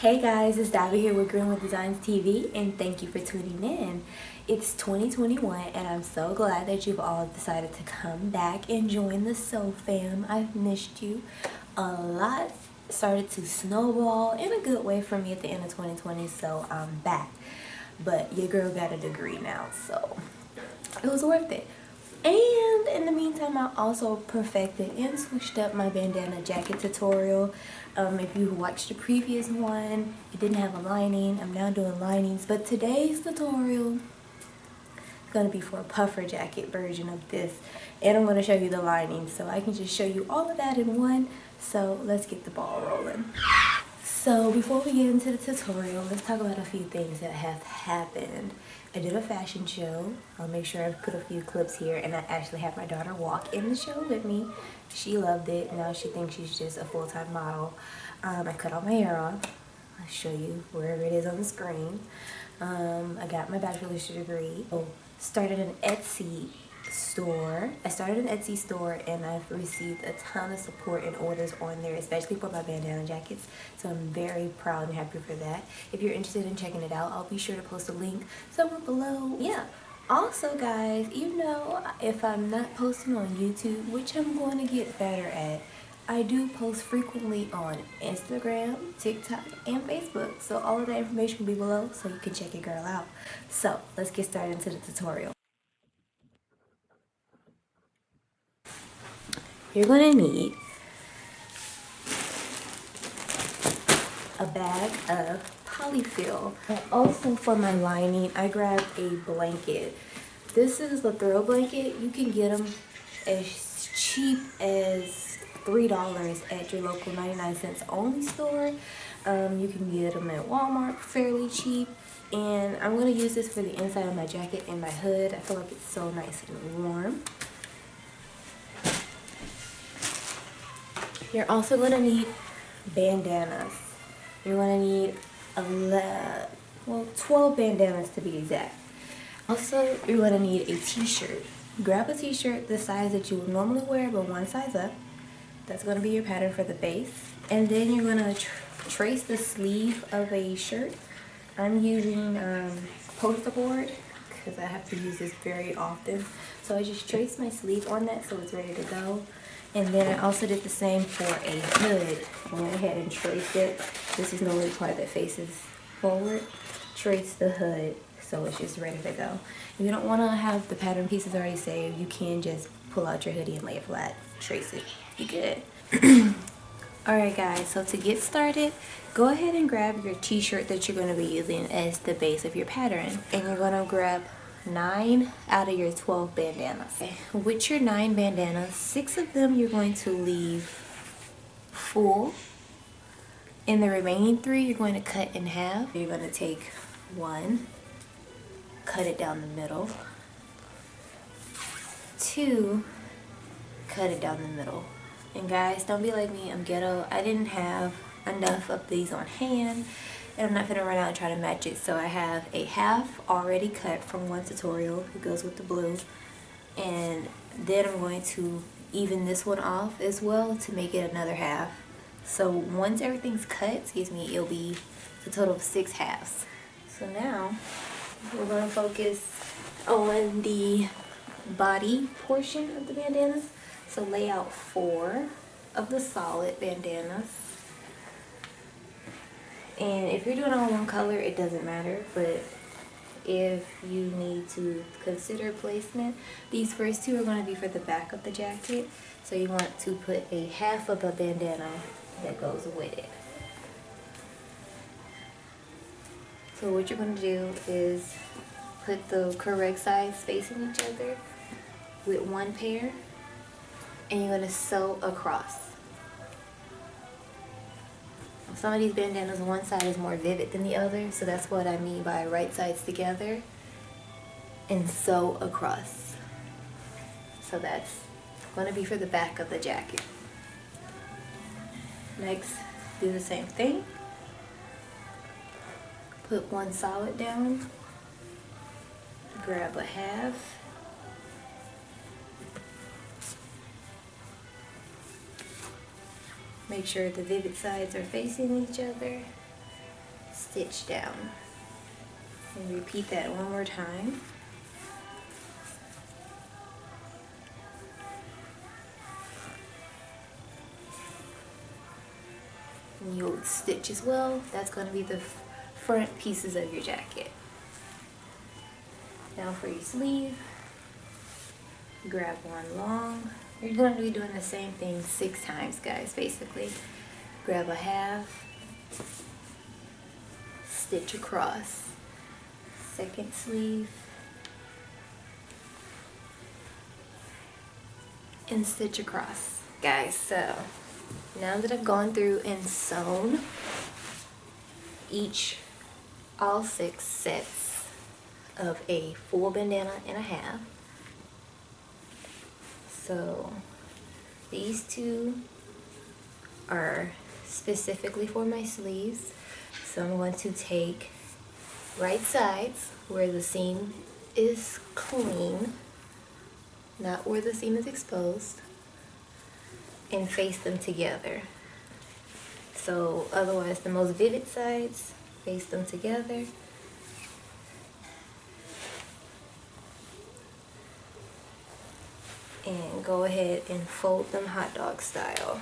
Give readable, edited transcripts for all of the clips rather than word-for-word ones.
Hey guys, it's Davy here with Green with Designs TV, and thank you for tuning in. It's 2021, and I'm so glad that you've all decided to come back and join the Sew Fam. I've missed you a lot. It started to snowball in a good way for me at the end of 2020, so I'm back. But your girl got a degree now, so it was worth it. And in the meantime, I also perfected and switched up my bandana jacket tutorial. If you watched the previous one, it didn't have a lining. I'm now doing linings, but today's tutorial is going to be for a puffer jacket version of this. And I'm going to show you the lining, so I can just show you all of that in one. So let's get the ball rolling. So before we get into the tutorial, let's talk about a few things that have happened. I did a fashion show. I'll make sure I put a few clips here, and I actually had my daughter walk in the show with me. She loved it. Now she thinks she's just a full-time model. I cut all my hair off. I'll show you wherever it is on the screen. I got my bachelor's degree. Started an Etsy store. I started an Etsy store, and I've received a ton of support and orders on there, especially for my bandana jackets, so I'm very proud and happy for that. If you're interested in checking it out, I'll be sure to post a link somewhere below. Yeah, also guys, even though if I'm not posting on YouTube, which I'm going to get better at, I do post frequently on Instagram, TikTok, and Facebook, so all of that information will be below so you can check your girl out. So let's get started into the tutorial. You're gonna need a bag of polyfill. And also for my lining, I grabbed a blanket. This is the throw blanket. You can get them as cheap as $3 at your local 99-cents only store. You can get them at Walmart fairly cheap. And I'm gonna use this for the inside of my jacket and my hood. I feel like it's so nice and warm. You're also going to need bandanas. You're going to need 12 bandanas to be exact. Also, you're going to need a t-shirt. Grab a t-shirt the size that you would normally wear, but one size up. That's going to be your pattern for the base. And then you're going to trace the sleeve of a shirt. I'm using poster board because I have to use this very often. So I just trace my sleeve on that so it's ready to go. And then I also did the same for a hood. I went ahead and traced it. This is normally the part that faces forward. Trace the hood so it's just ready to go. If you don't want to have the pattern pieces already saved, you can just pull out your hoodie and lay it flat. Trace it. You good. Alright guys, so to get started, go ahead and grab your t-shirt that you're going to be using as the base of your pattern. And you're going to grab 9 out of your 12 bandanas. Okay. With your 9 bandanas, 6 of them you're going to leave full, and the remaining 3 you're going to cut in half. You're going to take one, cut it down the middle, 2, cut it down the middle. And guys, don't be like me, I'm ghetto. I didn't have enough of these on hand, and I'm not going to run out and try to match it, so I have a half already cut from one tutorial. It goes with the blue, and then I'm going to even this one off as well to make it another half. So once everything's cut, it'll be a total of 6 halves. So now we're going to focus on the body portion of the bandanas. So lay out 4 of the solid bandanas. And if you're doing all one color, it doesn't matter, but if you need to consider placement, these first 2 are going to be for the back of the jacket, so you want to put a half of a bandana that goes with it. So what you're going to do is put the correct size facing each other with one pair, and you're going to sew across. Some of these bandanas, one side is more vivid than the other, so that's what I mean by right sides together and sew across. So that's going to be for the back of the jacket. Next, do the same thing. Put one solid down, grab a half, make sure the vivid sides are facing each other, stitch down. And repeat that one more time. And you'll stitch as well. That's going to be the front pieces of your jacket. Now for your sleeve, grab one long. You're going to be doing the same thing 6 times, guys, basically. Grab a half, stitch across, second sleeve, and stitch across. Guys, so now that I've gone through and sewn all 6 sets of a full bandana and a half, so these 2 are specifically for my sleeves. So I'm going to take right sides where the seam is clean, not where the seam is exposed, and face them together. So otherwise, the most vivid sides, face them together. And go ahead and fold them hot dog style.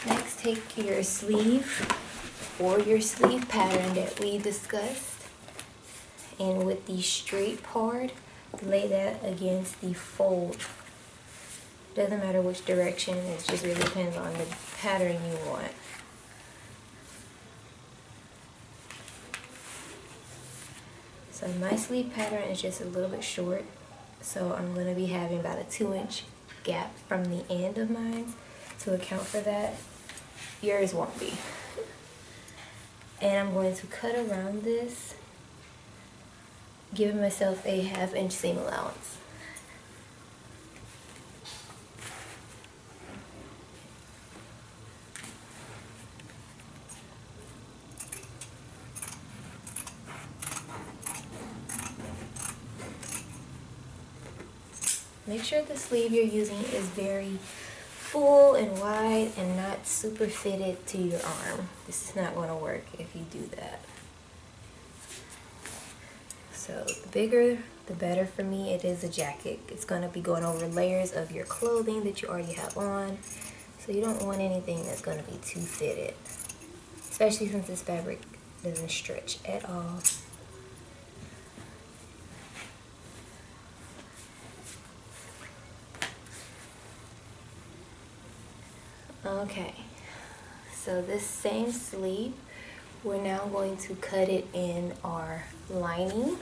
Next, take your sleeve or your sleeve pattern that we discussed, and with the straight part, lay that against the fold. Doesn't matter which direction, it just really depends on the pattern you want. So my sleeve pattern is just a little bit short, so I'm going to be having about a 2-inch gap from the end of mine to account for that. Yours won't be. And I'm going to cut around this, giving myself a 1/2-inch seam allowance. Make sure the sleeve you're using is very full and wide and not super fitted to your arm. This is not going to work if you do that. So the bigger, the better for me. It is a jacket. It's going to be going over layers of your clothing that you already have on. So you don't want anything that's going to be too fitted, especially since this fabric doesn't stretch at all. Okay, so this same sleeve, we're now going to cut it in our lining.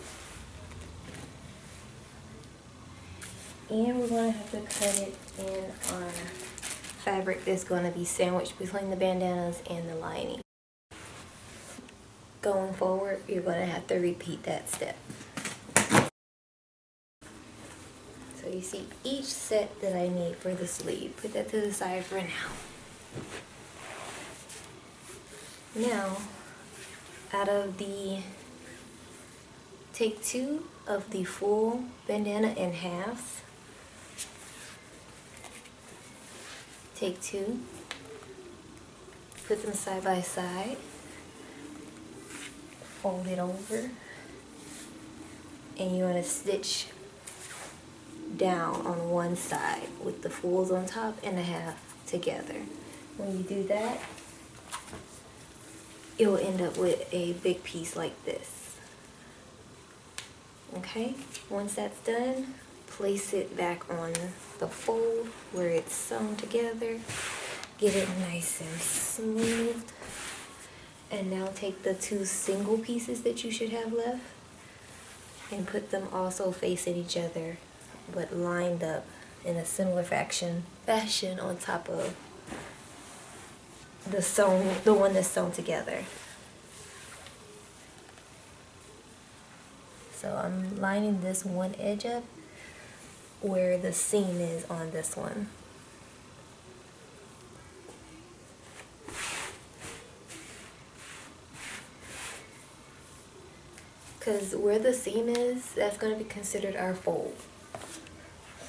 And we're going to have to cut it in our fabric that's going to be sandwiched between the bandanas and the lining. Going forward, you're going to have to repeat that step. So you see each set that I need for the sleeve. Put that to the side for now. Now, take 2 of the full bandana in halves. Take 2, put them side by side, fold it over, and you want to stitch down on one side with the fulls on top and the half together. When you do that, it will end up with a big piece like this. Okay, once that's done, place it back on the fold where it's sewn together. Get it nice and smooth. And now take the 2 single pieces that you should have left and put them also facing each other, but lined up in a similar fashion on top of the one that's sewn together. So I'm lining this one edge up where the seam is on this one. Because where the seam is, that's going to be considered our fold.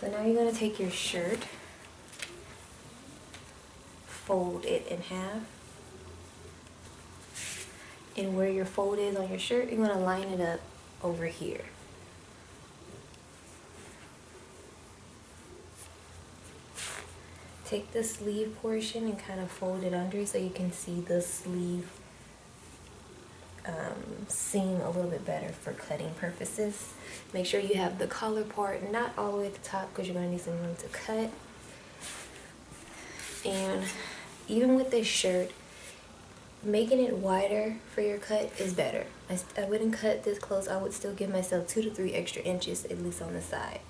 So now you're going to take your shirt, fold it in half, and where your fold is on your shirt, you're going to line it up over here. Take the sleeve portion and kind of fold it under so you can see the sleeve seam a little bit better for cutting purposes. Make sure you have the collar part not all the way at the top because you're going to need some room to cut. And even with this shirt, making it wider for your cut is better. I wouldn't cut this close. I would still give myself 2 to 3 extra inches at least on the side.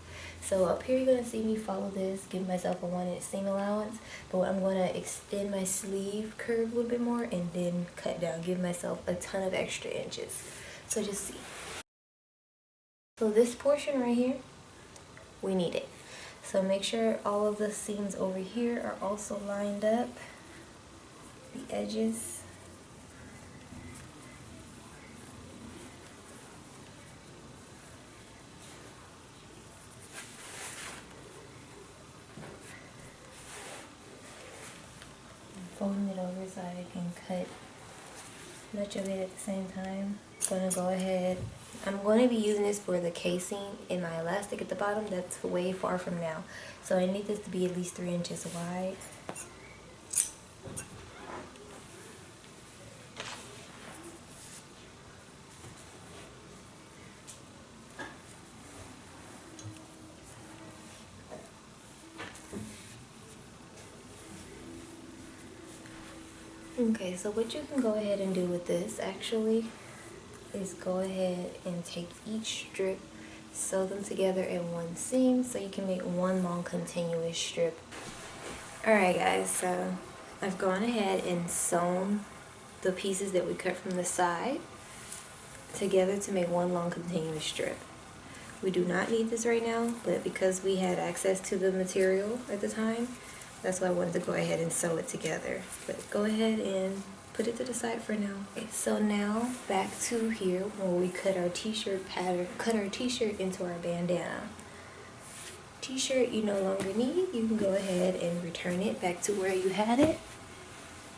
So up here you're going to see me follow this, give myself a 1 inch seam allowance, but I'm going to extend my sleeve curve a little bit more and then cut down, give myself a ton of extra inches. So just see. So this portion right here, we need it. So make sure all of the seams over here are also lined up, the edges. Folding it over so I can cut much of it at the same time. I'm gonna go ahead. I'm going to be using this for the casing in my elastic at the bottom. That's way far from now. So I need this to be at least 3 inches wide. Okay, so what you can go ahead and do with this actually is go ahead and take each strip, sew them together in one seam so you can make one long continuous strip. Alright guys, so I've gone ahead and sewn the pieces that we cut from the side together to make one long continuous strip. We do not need this right now, but because we had access to the material at the time, that's why I wanted to go ahead and sew it together. But go ahead and put it to the side for now. Okay, so now back to here where we cut our t-shirt pattern, cut our t-shirt into our bandana. T-shirt you no longer need, you can go ahead and return it back to where you had it.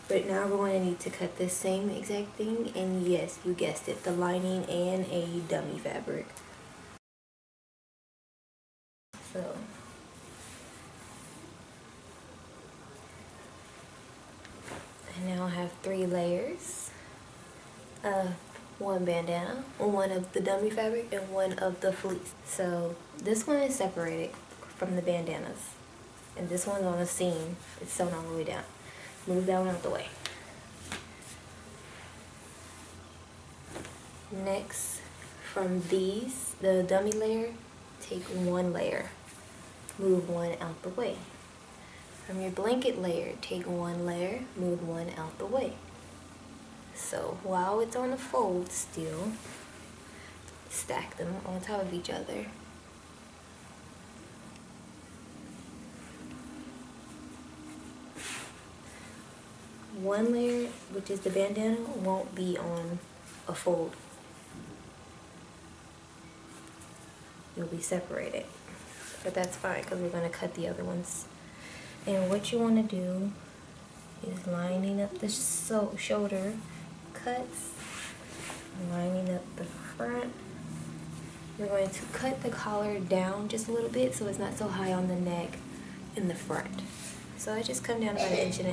But now we're going to need to cut this same exact thing, and yes, you guessed it, the lining and a dummy fabric. So I now have 3 layers of one bandana, one of the dummy fabric, and one of the fleece. So this one is separated from the bandanas, and this one's on a seam. It's sewn all the way down. Move that one out the way. Next, from these, the dummy layer, take 1 layer. Move 1 out the way. From your blanket layer, take 1 layer, move 1 out the way. So while it's on the fold still, stack them on top of each other. One layer, which is the bandana, won't be on a fold. You'll be separated. But that's fine because we're going to cut the other ones. And what you want to do is lining up the shoulder cuts, lining up the front. We're going to cut the collar down just a little bit so it's not so high on the neck in the front. So I just come down about 1.5 inches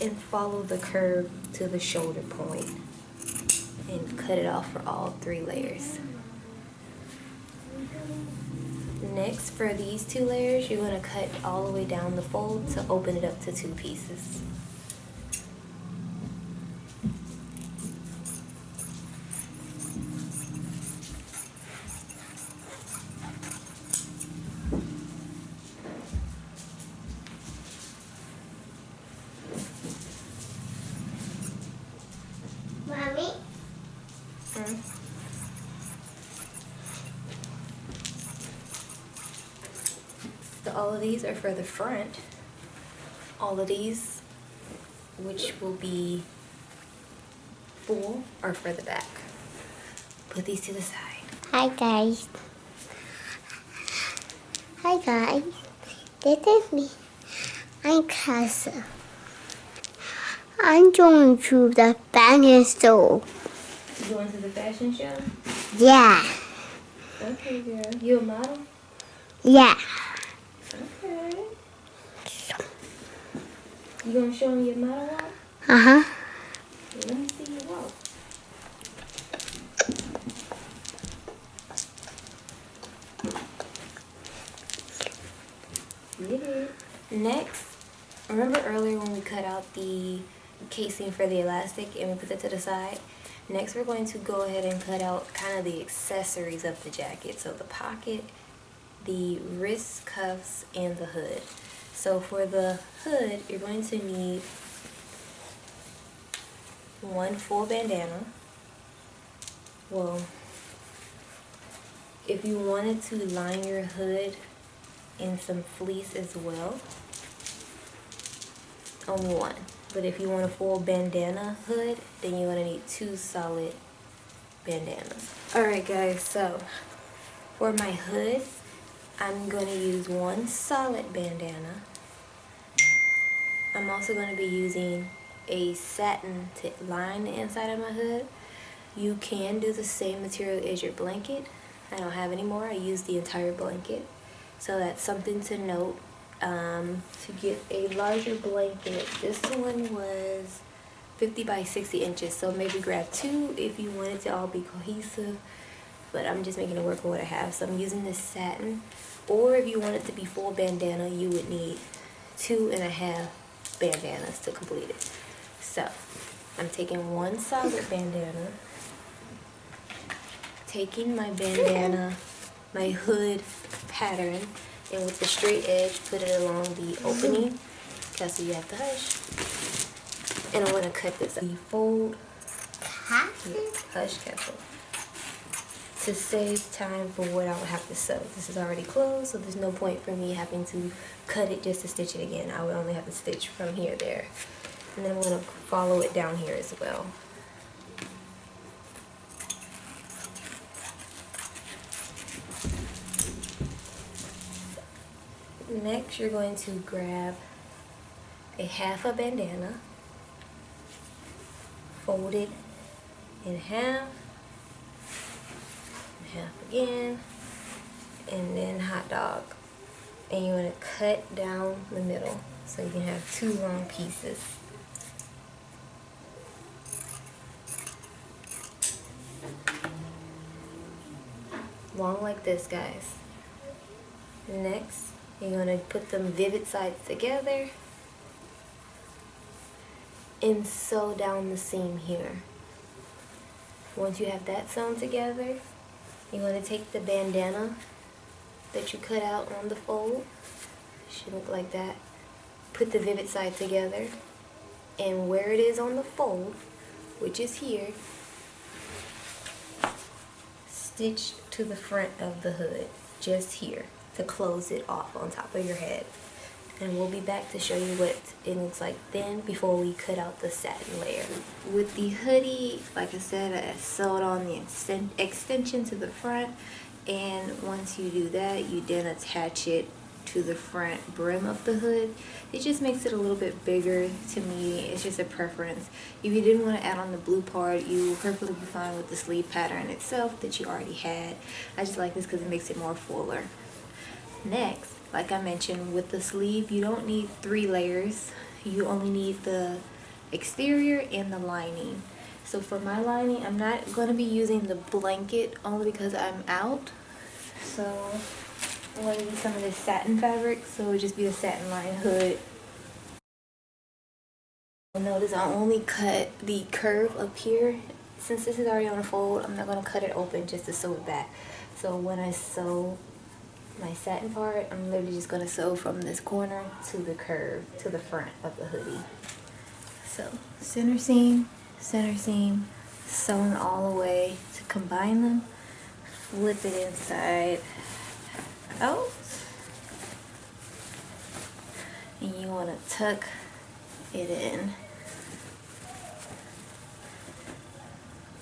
and follow the curve to the shoulder point and cut it off for all 3 layers. Next, for these 2 layers, you're going to cut all the way down the fold to open it up to 2 pieces. Mommy? So all of these are for the front. All of these, which will be full, are for the back. Put these to the side. Hi guys. Hi guys, this is me. I'm Casa. I'm going to the fashion show. You going to the fashion show? Yeah. Okay, girl. You a model? Yeah. Okay. You gonna show me your model walk? Uh-huh. Let me see you walk. Yeah. Next, remember earlier when we cut out the casing for the elastic and we put it to the side? Next, we're going to go ahead and cut out kind of the accessories of the jacket. So the pocket, the wrist cuffs, and the hood. So for the hood, you're going to need one full bandana. Well, if you wanted to line your hood in some fleece as well, only one. But if you want a full bandana hood, then you're gonna need 2 solid bandanas. Alright guys, so for my hood, I'm gonna use 1 solid bandana. I'm also gonna be using a satin to line the inside of my hood. You can do the same material as your blanket. I don't have any more. I used the entire blanket. So that's something to note. To get a larger blanket, this one was 50 by 60 inches. So maybe grab 2 if you want it to all be cohesive. But I'm just making it work with what I have. So I'm using this satin. Or if you want it to be full bandana, you would need 2.5 bandanas to complete it. So I'm taking 1 solid bandana, taking my bandana, my hood pattern, and with the straight edge, put it along the opening. Cassie, you have to hush. And I'm going to cut this up. Fold. Hush, Cassie. To save time for what I would have to sew. This is already closed, so there's no point for me having to cut it just to stitch it again. I would only have to stitch from here to there. And then I'm going to follow it down here as well. Next, you're going to grab a half a bandana, fold it in half again, and then hot dog. And you're going to cut down the middle so you can have 2 long pieces. Long like this, guys. Next, you're going to put them vivid sides together and sew down the seam here. Once you have that sewn together, you're going to take the bandana that you cut out on the fold. It should look like that. Put the vivid side together, and where it is on the fold, which is here, stitch to the front of the hood, just here, to close it off on top of your head. And we'll be back to show you what it looks like then before we cut out the satin layer. With the hoodie, like I said, I sewed on the extension to the front, and once you do that, you then attach it to the front brim of the hood. It just makes it a little bit bigger to me. It's just a preference. If you didn't want to add on the blue part, you will perfectly be fine with the sleeve pattern itself that you already had. I just like this because it makes it more fuller. Next, like I mentioned, with the sleeve, you don't need 3 layers. You only need the exterior and the lining. So for my lining, I'm not going to be using the blanket only because I'm out. So I'm going to use some of this satin fabric, so it'll just be a satin lined hood. Notice I only cut the curve up here. Since this is already on a fold, I'm not going to cut it open just to sew it back. So when I sew my satin part, I'm literally just going to sew from this corner to the curve, to the front of the hoodie. So center seam, sewing all the way to combine them, flip it inside out, and you want to tuck it in.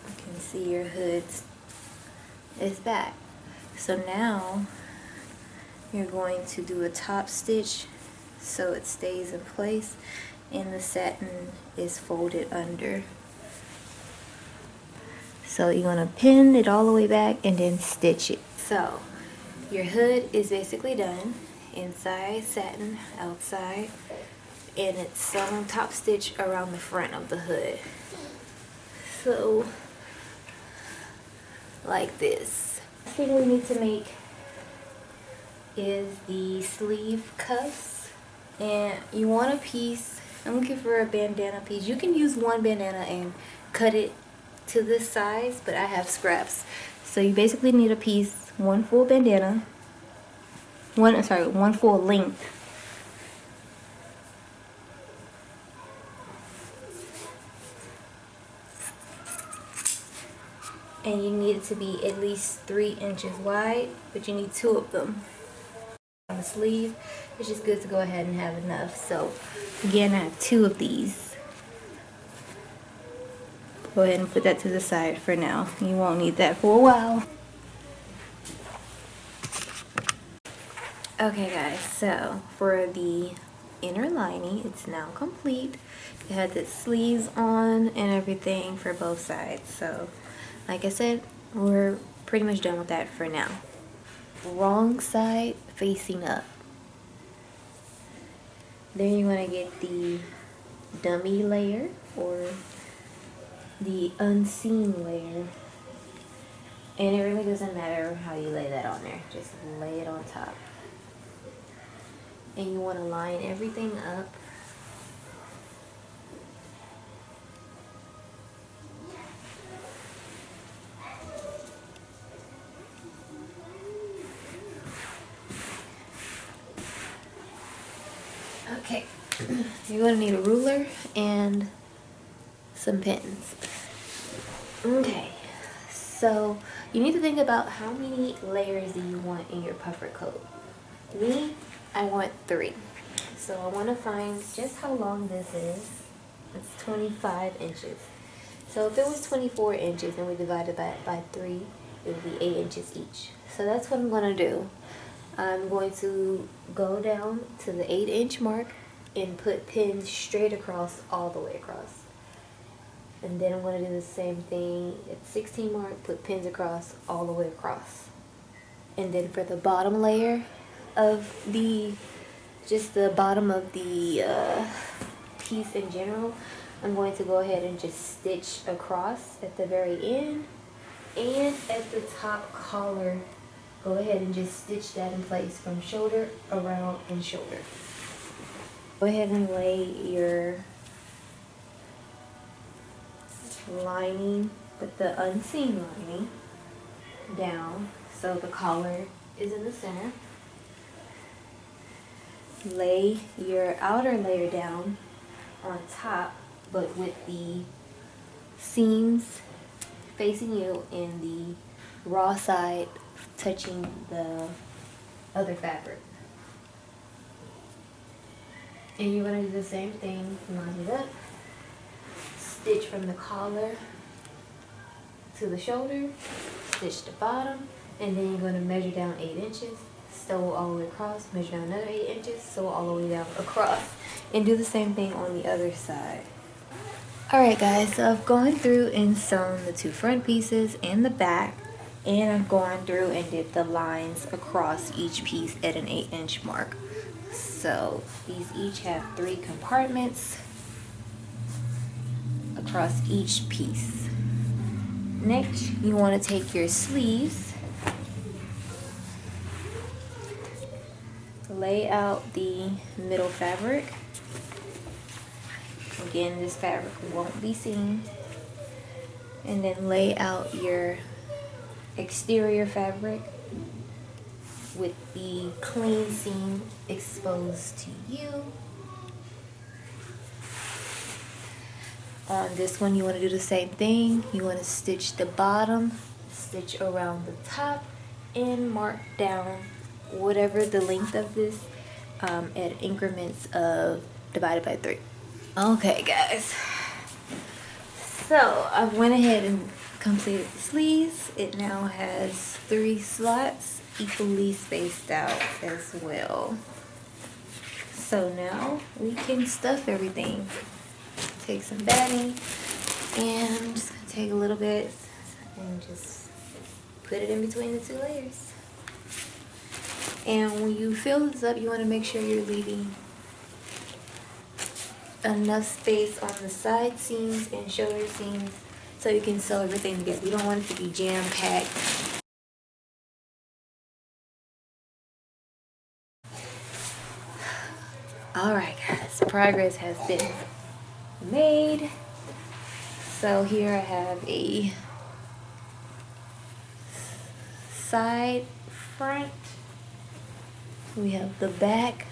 You can see your hood is back. So now you're going to do a top stitch so it stays in place and the satin is folded under. So you're going to pin it all the way back and then stitch it. So your hood is basically done. Inside satin, outside, and it's some top stitch around the front of the hood. So like this. The thing we need to make is the sleeve cuffs, and you want a piece. I'm looking for a bandana piece. You can use one bandana and cut it to this size, but I have scraps. So you basically need a piece, one full bandana, one full length. And you need it to be at least 3 inches wide, but you need 2 of them. On the sleeve, it's just good to go ahead and have enough. So again, I have 2 of these. Go ahead and put that to the side for now. You won't need that for a while. Okay guys, so for the inner lining, it's now complete. It had the sleeves on and everything for both sides. So like I said, we're pretty much done with that for now. Wrong side facing up. Then you want to get the dummy layer or the unseen layer. And it really doesn't matter how you lay that on there. Just lay it on top. And you want to line everything up. Okay, you're going to need a ruler and some pins. Okay, so you need to think about how many layers do you want in your puffer coat. Me, I want 3. So I want to find just how long this is. It's 25 inches. So if it was 24 inches and we divided by 3, it would be 8 inches each. So that's what I'm going to do. I'm going to go down to the 8-inch mark and put pins straight across, all the way across. And then I'm going to do the same thing at 16 mark, put pins across, all the way across. And then for the bottom layer of just the bottom of the piece in general, I'm going to go ahead and just stitch across at the very end and at the top collar. Go ahead and just stitch that in place from shoulder, around, and shoulder. Go ahead and lay your lining, but the unseen lining, down so the collar is in the center. Lay your outer layer down on top, but with the seams facing you and the raw side touching the other fabric. And you're going to do the same thing, line it up, stitch from the collar to the shoulder, stitch the bottom, and then you're going to measure down 8 inches, sew all the way across, measure down another 8 inches, sew all the way down across, and do the same thing on the other side. Alright guys, so I've gone through and sewn the 2 front pieces and the back, and I've gone through and did the lines across each piece at an 8-inch mark. So these each have 3 compartments across each piece. Next, you want to take your sleeves, lay out the middle fabric. Again, this fabric won't be seen. And then lay out your exterior fabric with the clean seam exposed to you. On this one, you want to do the same thing. You want to stitch the bottom, stitch around the top, and mark down whatever the length of this at increments of divided by 3. Okay guys, so I went ahead and completed the sleeves. It now has 3 slots equally spaced out as well. So now we can stuff everything. Take some batting and I'm just gonna take a little bit and just put it in between the two layers. And when you fill this up, you want to make sure you're leaving enough space on the side seams and shoulder seams so you can sew everything together. You don't want it to be jam-packed. Alright guys, progress has been made. So here I have a side, front. We have the back.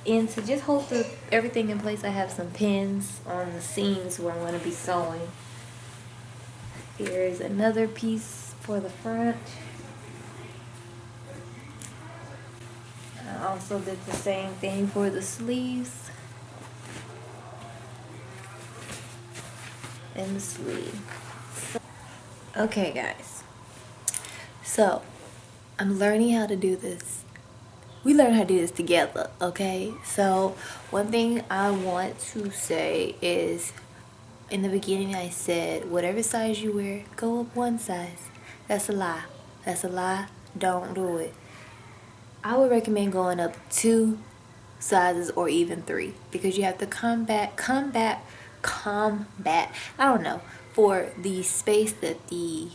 And to just hold everything in place, I have some pins on the seams where I'm going to be sewing. Here's another piece for the front. I also did the same thing for the sleeves and the sleeve. Okay guys, so I'm learning how to do this. We learn how to do this together, okay? So one thing I want to say is, in the beginning I said whatever size you wear, go up one size. That's a lie. That's a lie. Don't do it. I would recommend going up 2 sizes or even 3, because you have to combat, I don't know, for the space that the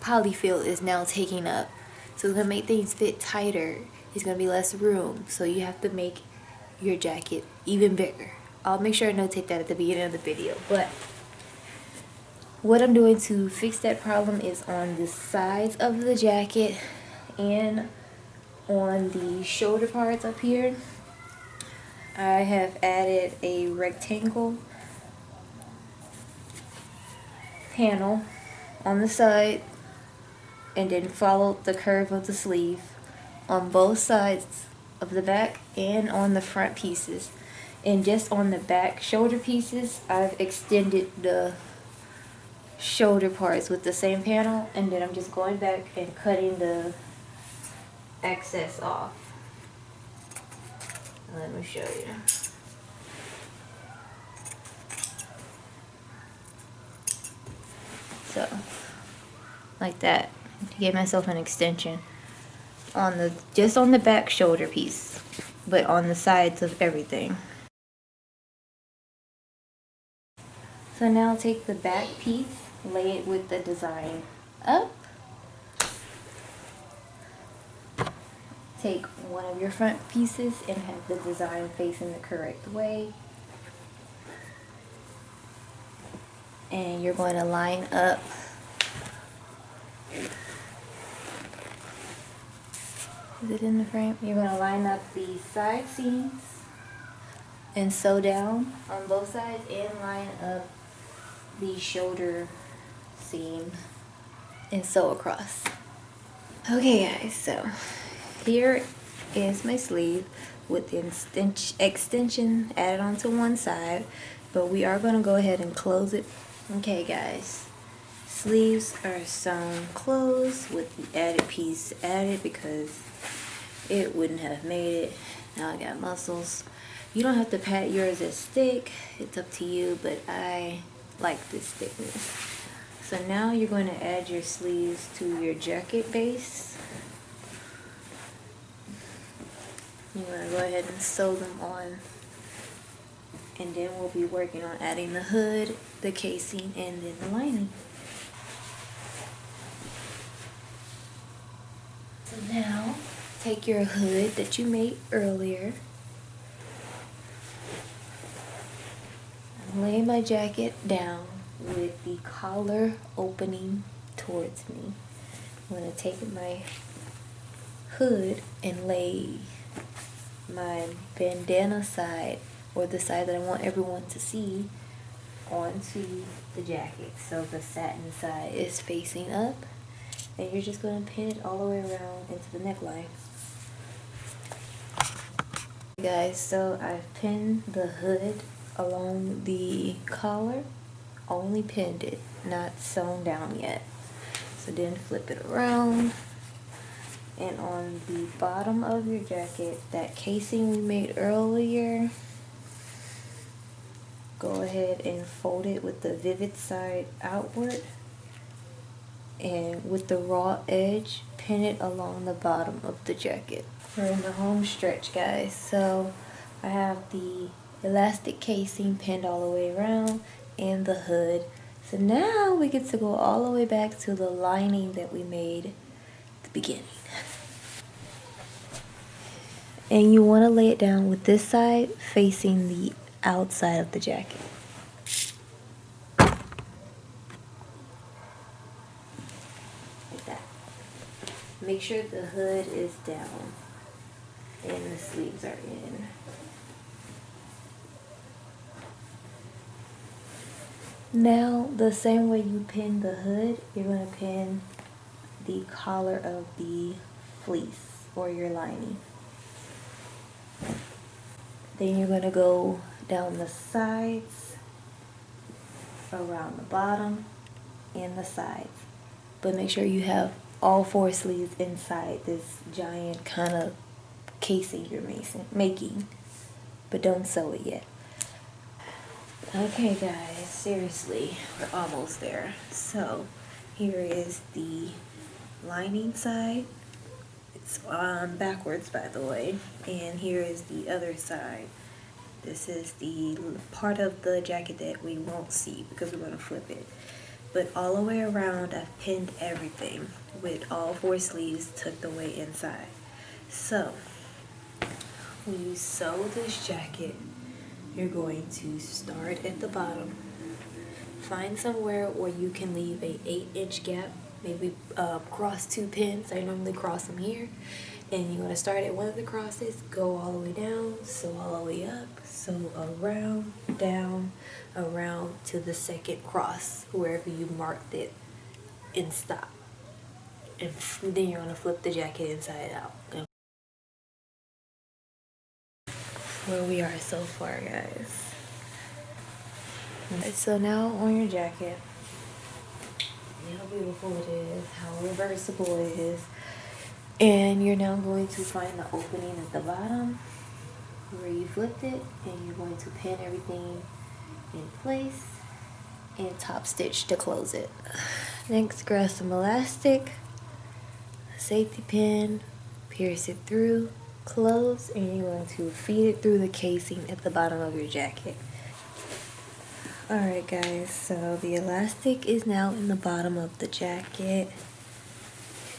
polyfill is now taking up. So it's going to make things fit tighter. It's going to be less room. So you have to make your jacket even bigger. I'll make sure I notate that at the beginning of the video. But what I'm doing to fix that problem is on the sides of the jacket and on the shoulder parts up here, I have added a rectangle panel on the side and then followed the curve of the sleeve on both sides of the back and on the front pieces. And just on the back shoulder pieces, I've extended the shoulder parts with the same panel, and then I'm just going back and cutting the excess off. Let me show you. So, like that. I gave myself an extension on the, just on the back shoulder piece, but on the sides of everything. So now take the back piece, lay it with the design up. Take one of your front pieces and have the design facing the correct way. And you're going to line up is it in the frame? You're going to line up the side seams and sew down on both sides and line up the shoulder seam and sew across. Okay guys, so here is my sleeve with the extension added onto one side, but we are going to go ahead and close it. Okay guys, sleeves are sewn closed with the added piece added because it wouldn't have made it. Now I got muscles. You don't have to pat yours as thick, it's up to you, but I like this thickness. So now you're going to add your sleeves to your jacket base. You're going to go ahead and sew them on, and then we'll be working on adding the hood, the casing, and then the lining. So now take your hood that you made earlier. I'm laying my jacket down with the collar opening towards me. I'm going to take my hood and lay my bandana side, or the side that I want everyone to see, onto the jacket. So the satin side is facing up, and you're just going to pin it all the way around into the neckline. Guys, so I've pinned the hood along the collar, only pinned it, not sewn down yet. So then flip it around And on the bottom of your jacket, that casing we made earlier, go ahead and fold it with the vivid side outward, and with the raw edge, pin it along the bottom of the jacket. We're in the home stretch, guys, so I have the elastic casing pinned all the way around and the hood. So now we get to go all the way back to the lining that we made at the beginning. And you want to lay it down with this side facing the outside of the jacket. Like that. Make sure the hood is down and the sleeves are in. Now, the same way you pin the hood, you're going to pin the collar of the fleece or your lining. Then you're going to go down the sides, around the bottom, and the sides. But make sure you have all 4 sleeves inside this giant kind of casing you're making. But don't sew it yet. Okay guys, seriously, we're almost there. So here is the lining side. It's backwards, by the way, and here is the other side. This is the part of the jacket that we won't see because we're going to flip it. But all the way around, I've pinned everything with all 4 sleeves tucked away inside. So when you sew this jacket, you're going to start at the bottom. Find somewhere where you can leave a 8-inch gap. Maybe cross 2 pins. I normally cross them here. And you want to start at one of the crosses, go all the way down, sew all the way up, sew around, down, around to the second cross, wherever you marked it, and stop. And then you're going to flip the jacket inside out. Where we are so far, guys. So now on your jacket, see how beautiful it is, how reversible it is. And you're now going to find the opening at the bottom where you flipped it, and you're going to pin everything in place and top stitch to close it. Next, grab some elastic, a safety pin, pierce it through, close, and you're going to feed it through the casing at the bottom of your jacket. Alright guys, so the elastic is now in the bottom of the jacket,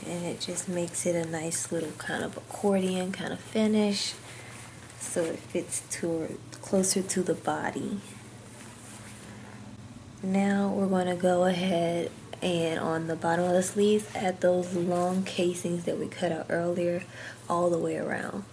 and it just makes it a nice little kind of accordion kind of finish, so it fits closer to the body. Now we're going to go ahead and on the bottom of the sleeves add those long casings that we cut out earlier all the way around.